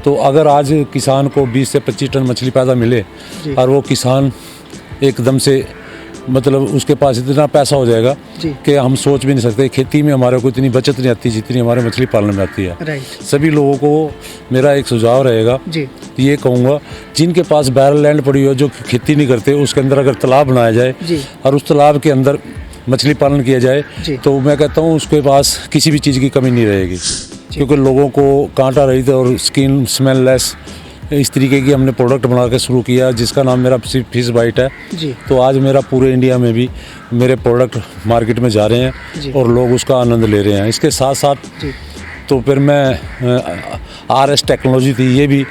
तो अगर आज किसान को 20 से 25 टन मछली पैदा मिले और वो किसान एकदम से मतलब उसके पास इतना पैसा हो जाएगा कि हम सोच भी नहीं सकते। खेती में हमारे को इतनी बचत नहीं आती जितनी हमारे मछली पालन में आती है। सभी लोगों को मेरा एक सुझाव रहेगा, ये कहूँगा जिनके पास बैरल लैंड पड़ी हो, जो खेती नहीं करते, उसके अंदर अगर तालाब बनाया जाए और उस तालाब के अंदर मछली पालन किया जाए तो मैं कहता हूँ उसके पास किसी भी चीज़ की कमी नहीं रहेगी। क्योंकि लोगों को कांटा रहित और स्किन स्मेल लेस इस तरीके की हमने प्रोडक्ट बना के शुरू किया, जिसका नाम मेरा फिश बाइट है। तो आज मेरा पूरे इंडिया में भी मेरे प्रोडक्ट मार्केट में जा रहे हैं और लोग उसका आनंद ले रहे हैं। इसके साथ साथ तो फिर मैं RS टेक्नोलॉजी थी, ये भी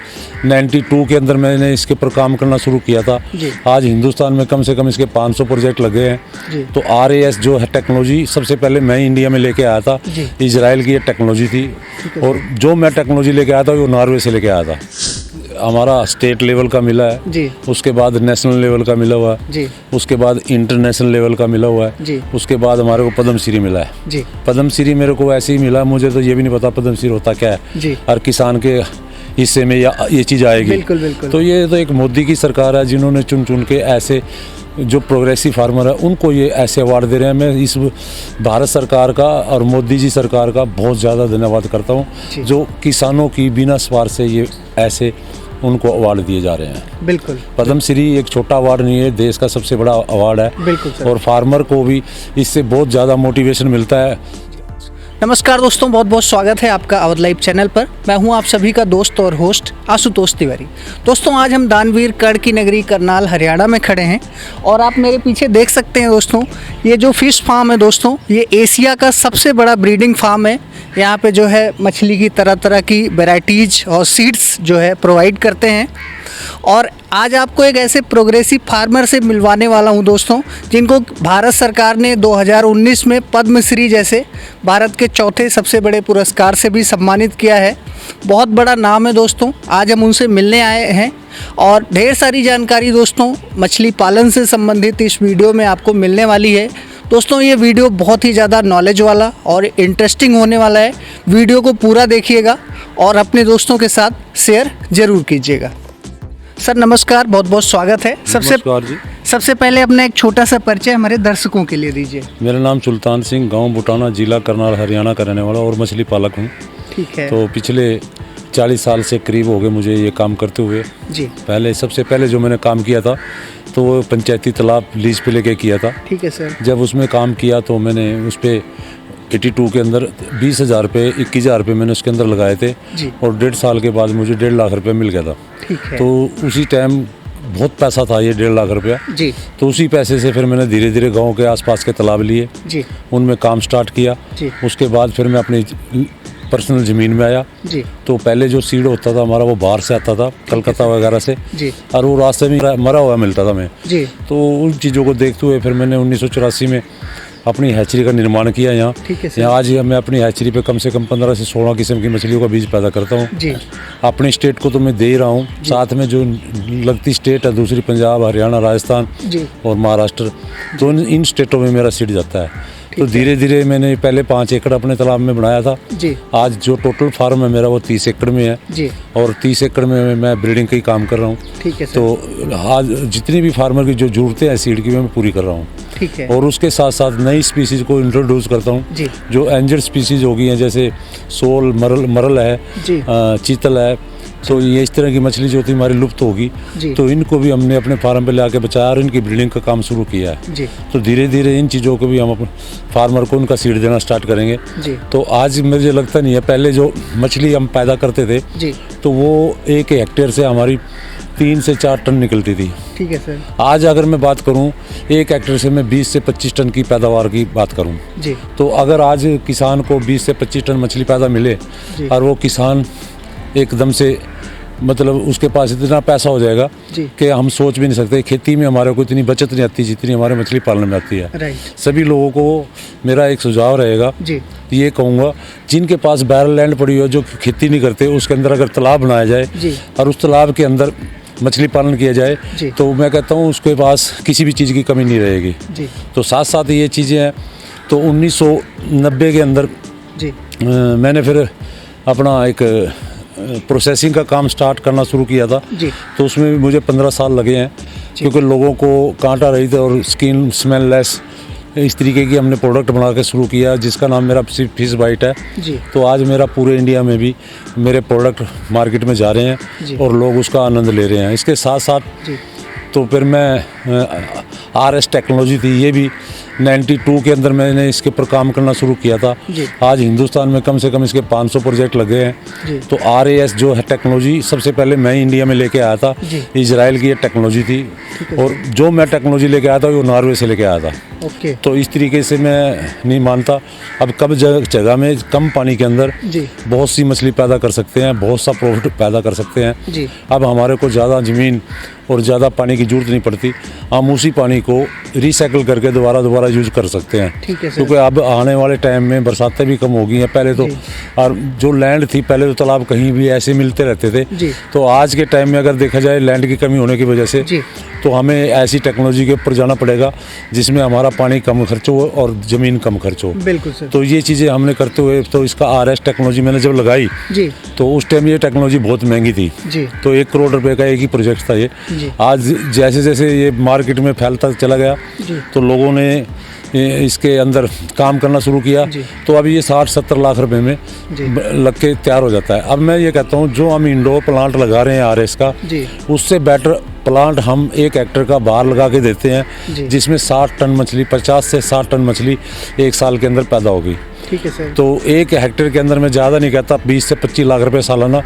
92 के अंदर मैंने इसके ऊपर काम करना शुरू किया था। आज हिंदुस्तान में कम से कम इसके 500 प्रोजेक्ट लगे हैं। तो RAS जो है टेक्नोलॉजी सबसे पहले मैं इंडिया में लेके आया था। इजराइल की ये टेक्नोलॉजी थी और जो मैं टेक्नोलॉजी लेके आया था वो नॉर्वे से लेके आया था। हमारा स्टेट लेवल का मिला है, उसके बाद नेशनल लेवल का मिला हुआ है, उसके बाद इंटरनेशनल लेवल का मिला हुआ है, उसके बाद हमारे को पद्म श्री मिला है। पद्म श्री मेरे को ऐसे ही मिला, मुझे तो ये भी नहीं पता पद्म श्री होता क्या है, हर किसान के हिस्से में ये चीज़ आएगी। बिल्कुल। तो ये तो एक मोदी की सरकार है जिन्होंने चुन चुन के ऐसे जो प्रोग्रेसिव फार्मर है उनको ये ऐसे अवार्ड दे रहे हैं। मैं इस भारत सरकार का और मोदी जी सरकार का बहुत ज़्यादा धन्यवाद करता हूँ जो किसानों की बिना स्वार्थ से ये ऐसे उनको अवार्ड दिए जा रहे हैं। बिल्कुल। पद्म श्री एक छोटा अवार्ड नहीं है, देश का सबसे बड़ा अवार्ड है। बिल्कुल। और फार्मर को भी इससे बहुत ज़्यादा मोटिवेशन मिलता है। नमस्कार दोस्तों, बहुत बहुत स्वागत है आपका अवध लाइव चैनल पर। मैं हूं आप सभी का दोस्त और होस्ट आशुतोष तिवारी। दोस्तों आज हम दानवीर कड़ की नगरी करनाल हरियाणा में खड़े हैं और आप मेरे पीछे देख सकते हैं दोस्तों, ये जो फिश फार्म है दोस्तों, ये एशिया का सबसे बड़ा ब्रीडिंग फार्म है। यहाँ पे जो है मछली की तरह तरह की वैराइटीज़ और सीड्स जो है प्रोवाइड करते हैं। और आज आपको एक ऐसे प्रोग्रेसिव फार्मर से मिलवाने वाला हूं दोस्तों, जिनको भारत सरकार ने 2019 में पद्म श्री जैसे भारत के चौथे सबसे बड़े पुरस्कार से भी सम्मानित किया है। बहुत बड़ा नाम है दोस्तों। आज हम उनसे मिलने आए हैं और ढेर सारी जानकारी दोस्तों मछली पालन से संबंधित इस वीडियो में आपको मिलने वाली है। दोस्तों ये वीडियो बहुत ही ज़्यादा नॉलेज वाला और इंटरेस्टिंग होने वाला है। वीडियो को पूरा देखिएगा और अपने दोस्तों के साथ शेयर ज़रूर कीजिएगा। सर नमस्कार, बहुत बहुत स्वागत है। सबसे पहले अपना एक छोटा सा परिचय हमारे दर्शकों के लिए दीजिए। मेरा नाम सुल्तान सिंह, गांव बुटाना, जिला करनाल, हरियाणा का रहने वाला और मछली पालक हूँ। ठीक है। तो पिछले 40 साल से करीब हो गए मुझे ये काम करते हुए। सबसे पहले जो मैंने काम किया था तो वो पंचायती तालाब लीज पे लेके किया था। ठीक है सर। जब उसमें काम किया तो मैंने उस पर 82 के अंदर 20,000 रुपये 21,000 रुपये मैंने उसके अंदर लगाए थे और 1.5 साल के बाद मुझे 1.5 लाख रुपये मिल गया था। ठीक है। तो उसी टाइम बहुत पैसा था ये 1.5 लाख रुपया। तो उसी पैसे से फिर मैंने धीरे धीरे गांव के आसपास के तालाब लिए, उनमें काम स्टार्ट किया। उसके बाद फिर मैं अपनी पर्सनल ज़मीन में आया। तो पहले जो सीड होता था हमारा वो बाहर से आता था, कलकत्ता वगैरह से, और वो रास्ते में मरा हुआ मिलता था मैं। तो उन चीज़ों को देखते हुए फिर मैंने 1984 में अपनी हैचरी का निर्माण किया यहाँ। आज मैं अपनी हैचरी पे कम से कम 15 से 16 किस्म की मछलियों का बीज पैदा करता हूँ। अपनी स्टेट को तो मैं दे ही रहा हूँ, साथ में जो लगती स्टेट है दूसरी पंजाब, हरियाणा, राजस्थान और महाराष्ट्र, तो इन स्टेटों में मेरा सीड जाता है। तो धीरे धीरे मैंने पहले 5 एकड़ अपने तालाब में बनाया था। आज जो टोटल फार्म है मेरा वो 30 एकड़ में है और 30 एकड़ में मैं ब्रीडिंग का ही काम कर रहा हूँ। तो आज जितनी भी फार्मर की जो जरूरतें हैं सीड की मैं पूरी कर रहा हूँ। ठीक है। और उसके साथ साथ नई स्पीसीज को इंट्रोड्यूस करता हूँ जो एंजर्ड स्पीसीज हो गई हैं, जैसे सोल, मरल है, चीतल है। तो ये इस तरह की मछली जो थी हमारी लुप्त होगी, तो इनको भी हमने अपने फार्म पे ले आके बचाया और इनकी ब्रीडिंग का काम शुरू किया है। तो धीरे धीरे इन चीज़ों को भी हम अपने फार्मर को उनका सीड देना स्टार्ट करेंगे। तो आज मुझे लगता नहीं है, पहले जो मछली हम पैदा करते थे तो वो 1 हेक्टेयर से हमारी 3 से 4 टन निकलती थी। ठीक है सर। आज अगर मैं बात करूं 1 हेक्टेयर से मैं 20 से 25 टन की पैदावार की बात करूं, तो अगर आज किसान को 20 से 25 टन मछली पैदा मिले और वो किसान एकदम से मतलब उसके पास इतना पैसा हो जाएगा कि हम सोच भी नहीं सकते। खेती में हमारे को इतनी बचत नहीं आती जितनी हमारे मछली पालन में आती है। सभी लोगों को मेरा एक सुझाव रहेगा, ये कहूँगा जिनके पास बैरल लैंड पड़ी हो, जो खेती नहीं करते, उसके अंदर अगर तालाब बनाया जाए और उस तालाब के अंदर मछली पालन किया जाए तो मैं कहता हूँ उसके पास किसी भी चीज़ की कमी नहीं रहेगी। तो साथ साथ ये चीज़ें हैं। तो 1990 के अंदर मैंने फिर अपना एक प्रोसेसिंग का काम स्टार्ट करना शुरू किया था जी। तो उसमें भी मुझे 15 साल लगे हैं, क्योंकि लोगों को कांटा रही थी और स्किन स्मेल लेस इस तरीके की हमने प्रोडक्ट बना के शुरू किया, जिसका नाम मेरा फिश बाइट है जी। तो आज मेरा पूरे इंडिया में भी मेरे प्रोडक्ट मार्केट में जा रहे हैं और लोग उसका आनंद ले रहे हैं। इसके साथ साथ तो फिर मैं RS टेक्नोलॉजी थी, ये भी 92 के अंदर मैंने इसके ऊपर काम करना शुरू किया था। आज हिंदुस्तान में कम से कम इसके 500 प्रोजेक्ट लगे हैं। तो RAS जो है टेक्नोलॉजी सबसे पहले मैं इंडिया में लेके आया था। इजराइल की ये टेक्नोलॉजी थी और जो मैं टेक्नोलॉजी लेके आया था वो नॉर्वे से लेके आया था। तो इस तरीके से मैं नहीं मानता अब कब जगह में कम पानी के अंदर बहुत सी मछली पैदा कर सकते हैं, बहुत सा प्रॉफिट पैदा कर सकते हैं। अब हमारे को ज़्यादा ज़मीन और ज़्यादा पानी की जरूरत नहीं पड़ती, हम उसी पानी को रिसाइकिल करके दोबारा यूज कर सकते हैं। क्योंकि अब आने वाले टाइम में बरसातें भी कम हो गई हैं। पहले तो और जो लैंड थी, पहले तो तालाब कहीं भी ऐसे मिलते रहते थे। तो आज के टाइम में अगर देखा जाए लैंड की कमी होने की वजह से तो हमें ऐसी टेक्नोलॉजी के ऊपर जाना पड़ेगा जिसमें हमारा पानी कम खर्च हो और ज़मीन कम खर्च हो। बिल्कुल सर। तो ये चीज़ें हमने करते हुए तो इसका RS टेक्नोलॉजी मैंने जब लगाई तो उस टाइम ये टेक्नोलॉजी बहुत महंगी थी। तो 1 करोड़ रुपए का एक ही प्रोजेक्ट था ये। आज जैसे जैसे ये मार्केट में फैलता चला गया तो लोगों ने इसके अंदर काम करना शुरू किया तो अभी ये 60-70 लाख रुपए में लग के तैयार हो जाता है। अब मैं ये कहता हूँ जो हम इंडोर प्लांट लगा रहे हैं RS का, उससे बेटर प्लांट हम 1 हेक्टेयर का बाहर लगा के देते हैं, जिसमें 60 टन मछली, 50 से 60 टन मछली 1 साल के अंदर पैदा होगी। ठीक है सर। तो 1 हेक्टेयर के अंदर मैं ज़्यादा नहीं कहता, 20 से 25 लाख रुपए सालाना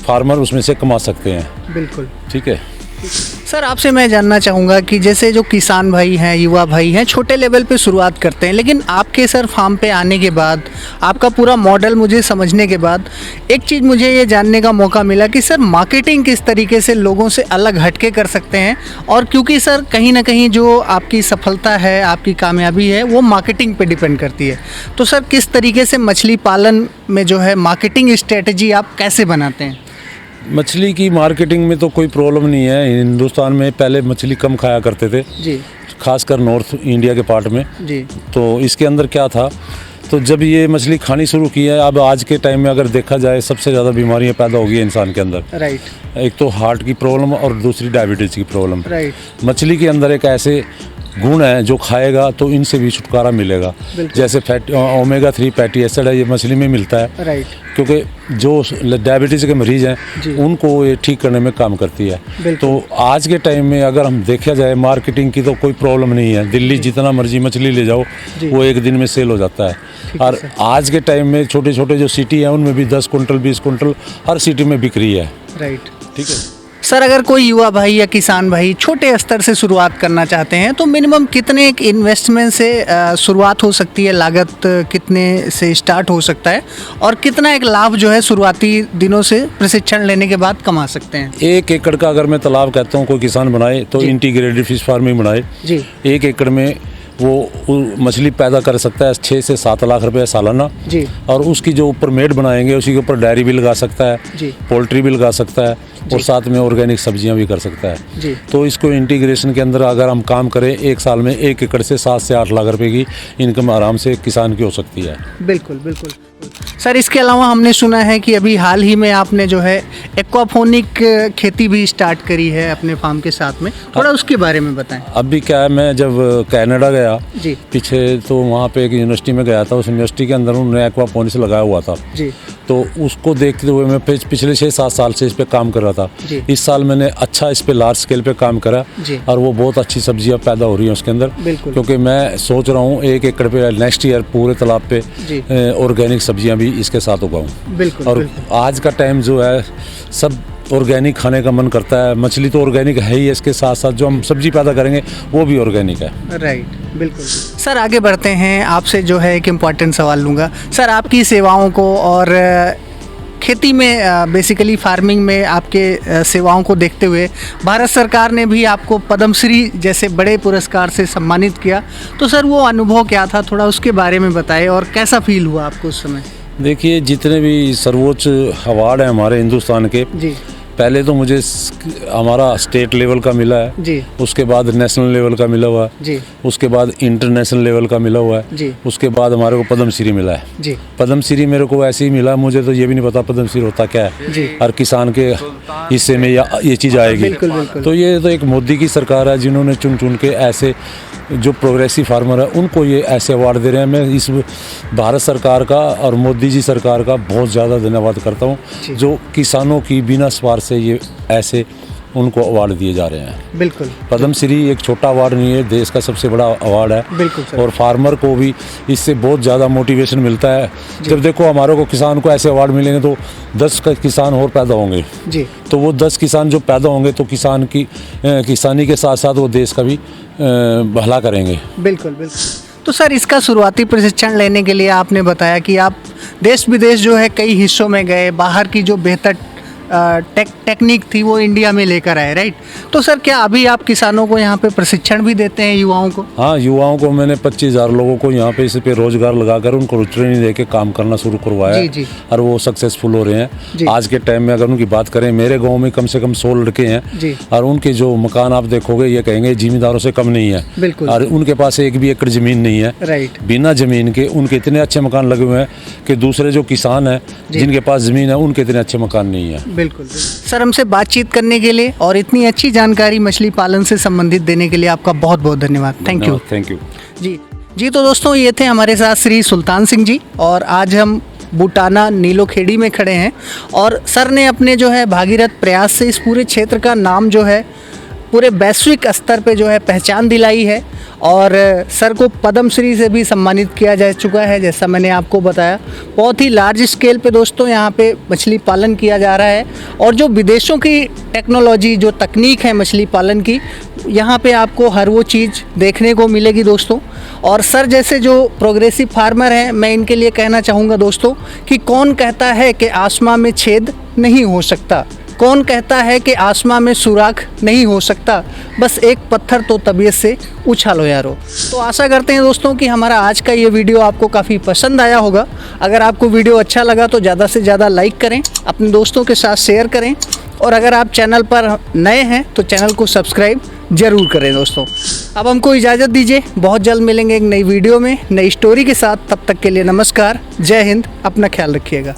फार्मर उसमें से कमा सकते हैं। बिल्कुल ठीक है सर। आपसे मैं जानना चाहूँगा कि जैसे जो किसान भाई हैं, युवा भाई हैं, छोटे लेवल पे शुरुआत करते हैं, लेकिन आपके सर फार्म पे आने के बाद, आपका पूरा मॉडल मुझे समझने के बाद एक चीज़ मुझे ये जानने का मौका मिला कि सर मार्केटिंग किस तरीके से लोगों से अलग हटके कर सकते हैं। और क्योंकि सर कहीं ना कहीं जो आपकी सफलता है, आपकी कामयाबी है, वो मार्केटिंग पे डिपेंड करती है। तो सर किस तरीके से मछली पालन में जो है मार्केटिंग स्ट्रेटजी आप कैसे बनाते हैं? मछली की मार्केटिंग में तो कोई प्रॉब्लम नहीं है। हिंदुस्तान में पहले मछली कम खाया करते थे खासकर नॉर्थ इंडिया के पार्ट में। तो इसके अंदर क्या था, तो जब ये मछली खानी शुरू की है, अब आज के टाइम में अगर देखा जाए सबसे ज़्यादा बीमारियां पैदा हो गई है इंसान के अंदर। एक तो हार्ट की प्रॉब्लम और दूसरी डायबिटीज़ की प्रॉब्लम। मछली के अंदर एक ऐसे गुण है जो खाएगा तो इनसे भी छुटकारा मिलेगा। जैसे ओमेगा 3 फैटी एसिड है, ये मछली में मिलता है। क्योंकि जो डायबिटीज़ के मरीज़ हैं उनको ये ठीक करने में काम करती है। तो आज के टाइम में अगर हम देखा जाए मार्केटिंग की तो कोई प्रॉब्लम नहीं है। दिल्ली जितना मर्जी मछली ले जाओ वो 1 दिन में सेल हो जाता है। और आज के टाइम में छोटे छोटे जो सिटी हैं उनमें भी 10 कुंटल 20 कुंटल हर सिटी में बिक रही है। ठीक है सर। अगर कोई युवा भाई या किसान भाई छोटे स्तर से शुरुआत करना चाहते हैं तो मिनिमम कितने एक इन्वेस्टमेंट से शुरुआत हो सकती है, लागत कितने से स्टार्ट हो सकता है, और कितना एक लाभ जो है शुरुआती दिनों से प्रशिक्षण लेने के बाद कमा सकते हैं? 1 एकड़ का अगर मैं तालाब कहता हूँ कोई किसान बनाए तो इंटीग्रेटेड फिश फार्मिंग बनाए। 1 एकड़ में वो मछली पैदा कर सकता है 6 से 7 लाख रुपए सालाना। और उसकी जो ऊपर मेड बनाएंगे उसी के ऊपर डेयरी भी लगा सकता है, पोल्ट्री भी लगा सकता है और साथ में ऑर्गेनिक सब्जियां भी कर सकता है। तो इसको इंटीग्रेशन के अंदर अगर हम काम करें 1 साल में 1 एकड़ से 7 से 8 लाख रुपए की इनकम आराम से किसान की हो सकती है। बिल्कुल बिल्कुल सर। इसके अलावा हमने सुना है कि अभी हाल ही में आपने जो है एक्वाफोनिक खेती भी स्टार्ट करी है अपने फार्म के साथ में, थोड़ा उसके बारे में बताएं। अभी क्या है, मैं जब कनाडा गया पीछे तो वहाँ पे एक यूनिवर्सिटी में गया था। उस यूनिवर्सिटी के अंदर उन्होंने एक्वाफोनिक्स लगाया हुआ था। तो उसको देखते हुए मैं पिछले 6-7 साल से इस पे काम कर रहा था। इस साल मैंने अच्छा इस पे लार्ज स्केल पे काम करा और वो बहुत अच्छी सब्जियां पैदा हो रही हैं उसके अंदर। क्योंकि मैं सोच रहा हूँ 1 एकड़ पे नेक्स्ट ईयर पूरे तालाब पे ऑर्गेनिक सब्जियां भी इसके साथ उगाऊं। और आज का टाइम जो है सब ऑर्गेनिक खाने का मन करता है। मछली तो ऑर्गेनिक है ही, इसके साथ साथ जो हम सब्जी पैदा करेंगे वो भी ऑर्गेनिक है। बिल्कुल सर। आगे बढ़ते हैं, आपसे जो है एक इम्पॉर्टेंट सवाल लूँगा सर। आपकी सेवाओं को और खेती में बेसिकली फार्मिंग में आपके सेवाओं को देखते हुए भारत सरकार ने भी आपको पद्मश्री जैसे बड़े पुरस्कार से सम्मानित किया। तो सर वो अनुभव क्या था, थोड़ा उसके बारे में बताएं और कैसा फील हुआ आपको उस समय? देखिए, जितने भी सर्वोच्च अवार्ड हैं हमारे हिंदुस्तान के पहले तो मुझे हमारा स्टेट लेवल का मिला है जी, उसके बाद नेशनल लेवल का मिला हुआ है जी, उसके बाद इंटरनेशनल लेवल का मिला हुआ है जी, उसके बाद हमारे को पद्म श्री मिला है। जी, पद्म श्री मेरे को ऐसे ही मिला, मुझे तो ये भी नहीं पता पद्म श्री होता क्या जी। है, हर किसान के हिस्से में ये चीज़ आएगी। बिल्कुल, बिल्कुल। तो ये तो एक मोदी की सरकार है जिन्होंने चुन चुन के ऐसे जो प्रोग्रेसिव फार्मर है उनको ये ऐसे अवार्ड दे रहे हैं। मैं इस भारत सरकार का और मोदी जी सरकार का बहुत ज़्यादा धन्यवाद करता हूँ जो किसानों की बिना स्वार्थ से ये ऐसे उनको अवार्ड दिए जा रहे हैं। बिल्कुल, पद्म श्री एक छोटा अवार्ड नहीं है, देश का सबसे बड़ा अवार्ड है। बिल्कुल सर। और फार्मर को भी इससे बहुत ज़्यादा मोटिवेशन मिलता है। जब देखो हमारे को किसान को ऐसे अवार्ड मिलेंगे तो 10 किसान और पैदा होंगे जी, तो वो 10 किसान जो पैदा होंगे तो किसान की किसानी के साथ साथ वो देश का भी भला करेंगे। बिल्कुल, बिल्कुल। तो सर इसका शुरुआती प्रशिक्षण लेने के लिए आपने बताया कि आप देश विदेश जो है कई हिस्सों में गए, बाहर की जो बेहतर टेक्निक थी वो इंडिया में लेकर आए, राइट? तो सर क्या अभी आप किसानों को यहाँ पे प्रशिक्षण भी देते हैं, युवाओं को? हाँ, युवाओं को मैंने 25,000 लोगों को यहाँ पे इस पे रोजगार लगाकर उनको ट्रेनिंग देके काम करना शुरू करवाया जी, जी। और वो सक्सेसफुल हो रहे हैं। आज के टाइम में अगर उनकी बात करें, मेरे गांव में कम से कम 100 लड़के हैं जी। और उनके जो मकान आप देखोगे ये कहेंगे जिम्मेदारों से कम नहीं है। बिल्कुल। और उनके पास 1 भी एकड़ जमीन नहीं है। राइट। बिना जमीन के उनके इतने अच्छे मकान लगे हुए हैं कि दूसरे जो किसान हैं जिनके पास जमीन है उनके इतने अच्छे मकान नहीं है। बिल्कुल। सर हमसे बातचीत करने के लिए और इतनी अच्छी जानकारी मछली पालन से संबंधित देने के लिए आपका बहुत बहुत धन्यवाद। Thank you. थैंक यू जी तो दोस्तों ये थे हमारे साथ श्री सुल्तान सिंह जी और आज हम बूटाना नीलोखेड़ी में खड़े हैं और सर ने अपने जो है भागीरथ प्रयास से इस पूरे क्षेत्र का नाम जो है पूरे वैश्विक स्तर पे जो है पहचान दिलाई है और सर को पद्म श्री से भी सम्मानित किया जा चुका है। जैसा मैंने आपको बताया बहुत ही लार्ज स्केल पे दोस्तों यहाँ पे मछली पालन किया जा रहा है और जो विदेशों की टेक्नोलॉजी जो तकनीक है मछली पालन की यहाँ पे आपको हर वो चीज़ देखने को मिलेगी दोस्तों। और सर जैसे जो प्रोग्रेसिव फार्मर हैं मैं इनके लिए कहना चाहूँगा दोस्तों कि कौन कहता है कि आसमां में छेद नहीं हो सकता, कौन कहता है कि आसमां में सुराख नहीं हो सकता, बस एक पत्थर तो तबीयत से उछालो यारो। तो आशा करते हैं दोस्तों कि हमारा आज का ये वीडियो आपको काफ़ी पसंद आया होगा। अगर आपको वीडियो अच्छा लगा तो ज़्यादा से ज़्यादा लाइक करें, अपने दोस्तों के साथ शेयर करें और अगर आप चैनल पर नए हैं तो चैनल को सब्सक्राइब ज़रूर करें दोस्तों। अब हमको इजाज़त दीजिए, बहुत जल्द मिलेंगे एक नई वीडियो में नई स्टोरी के साथ। तब तक के लिए नमस्कार, जय हिंद, अपना ख्याल रखिएगा।